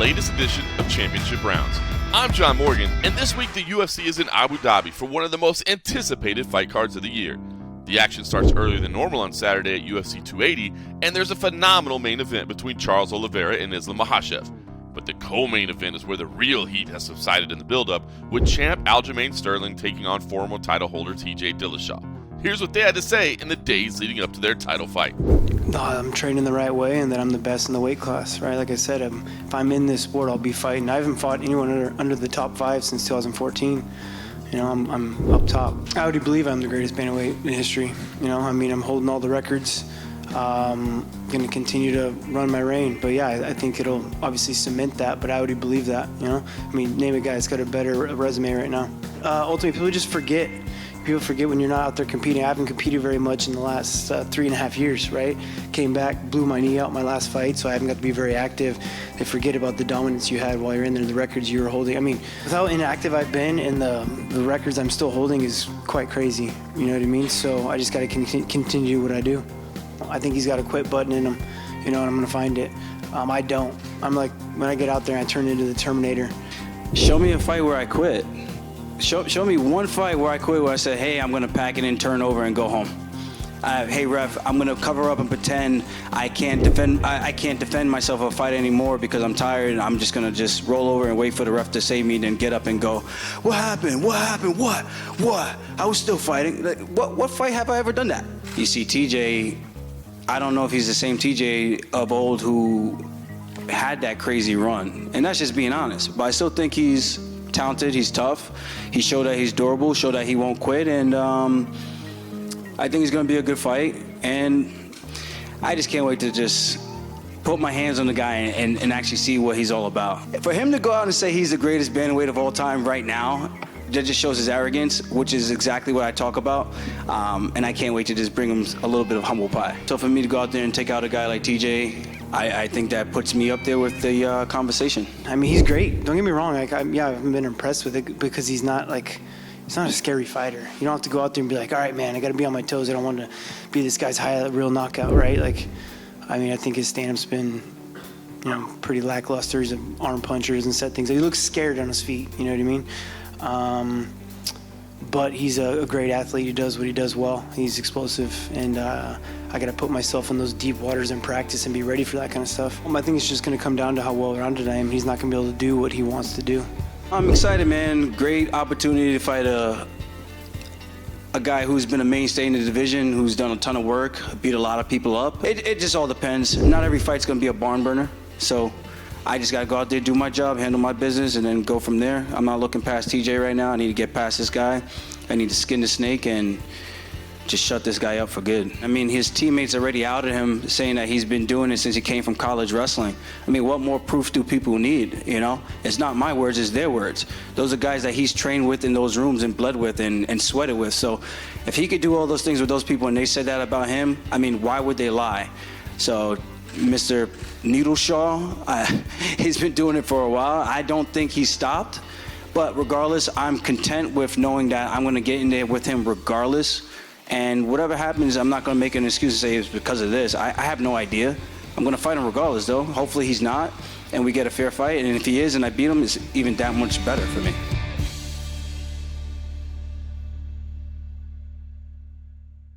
latest edition of Championship Rounds. I'm John Morgan, and this week the UFC is in Abu Dhabi for one of the most anticipated fight cards of the year. The action starts earlier than normal on Saturday at UFC 280, and there's a phenomenal main event between Charles Oliveira and Islam Makhachev. But the co-main event is where the real heat has subsided in the build-up, with champ Aljamain Sterling taking on former title holder TJ Dillashaw. Here's what they had to say in the days leading up to their title fight. I'm training the right way, and that I'm the best in the weight class, right? Like I said, if I'm in this sport, I'll be fighting. I haven't fought anyone under the top 5 since 2014. You know, I'm up top. I already believe I'm the greatest bantamweight in history. You know, I mean, I'm holding all the records. Going to continue to run my reign. But yeah, I think it'll obviously cement that, but I already believe that, you know? I mean, name a guy that's got a better resume right now. Ultimately, people just forget. People forget when you're not out there competing. I haven't competed very much in the last 3.5 years, right? Came back, blew my knee out my last fight, so I haven't got to be very active. They forget about the dominance you had while you're in there, the records you were holding. I mean, with how inactive I've been and the records I'm still holding is quite crazy, you know what I mean? So I just got to continue what I do. I think he's got a quit button in him, you know, and I'm going to find it. I don't. I'm like, when I get out there, I turn into the Terminator. Show me a fight where I quit. Show me one fight where I quit, where I said, hey, I'm going to pack it in, turn over, and go home. Hey, ref, I'm going to cover up and pretend I can't defend myself a fight anymore because I'm tired, and I'm just going to just roll over and wait for the ref to save me, then get up and go, what happened? What happened? What? I was still fighting. Like, what fight have I ever done that? You see, TJ, I don't know if he's the same TJ of old who had that crazy run, and that's just being honest. But I still think he's talented, he's tough. He showed that he's durable, showed that he won't quit, and I think it's going to be a good fight. And I just can't wait to just put my hands on the guy and actually see what he's all about. For him to go out and say he's the greatest bantamweight of all time right now, that just shows his arrogance, which is exactly what I talk about. And I can't wait to just bring him a little bit of humble pie. So for me to go out there and take out a guy like TJ, I think that puts me up there with the conversation. I mean, he's great. Don't get me wrong. Like, I've been impressed with it because he's not a scary fighter. You don't have to go out there and be like, all right, man, I got to be on my toes. I don't want to be this guy's highlight real knockout, right? Like, I mean, I think his stand-up's been, you know, pretty lackluster. He's an arm puncher, doesn't set things. He looks scared on his feet. You know what I mean? But he's a great athlete. He does what he does well. He's explosive, and I got to put myself in those deep waters in practice and be ready for that kind of stuff. I think it's just going to come down to how well-rounded I am. He's not going to be able to do what he wants to do. I'm excited, man. Great opportunity to fight a guy who's been a mainstay in the division, who's done a ton of work, beat a lot of people up. It just all depends. Not every fight's going to be a barn burner, so I just got to go out there, do my job, handle my business, and then go from there. I'm not looking past TJ right now. I need to get past this guy. I need to skin the snake and just shut this guy up for good. I mean, his teammates already outed him, saying that he's been doing it since he came from college wrestling. I mean, what more proof do people need, you know? It's not my words, it's their words. Those are guys that he's trained with in those rooms and bled with and sweated with. So if he could do all those things with those people and they said that about him, I mean, why would they lie? So Mr. Needleshaw, he's been doing it for a while. I don't think he stopped, but regardless, I'm content with knowing that I'm going to get in there with him regardless. And whatever happens, I'm not going to make an excuse to say it's because of this. I have no idea. I'm going to fight him regardless, though. Hopefully he's not, and we get a fair fight. And if he is and I beat him, it's even that much better for me.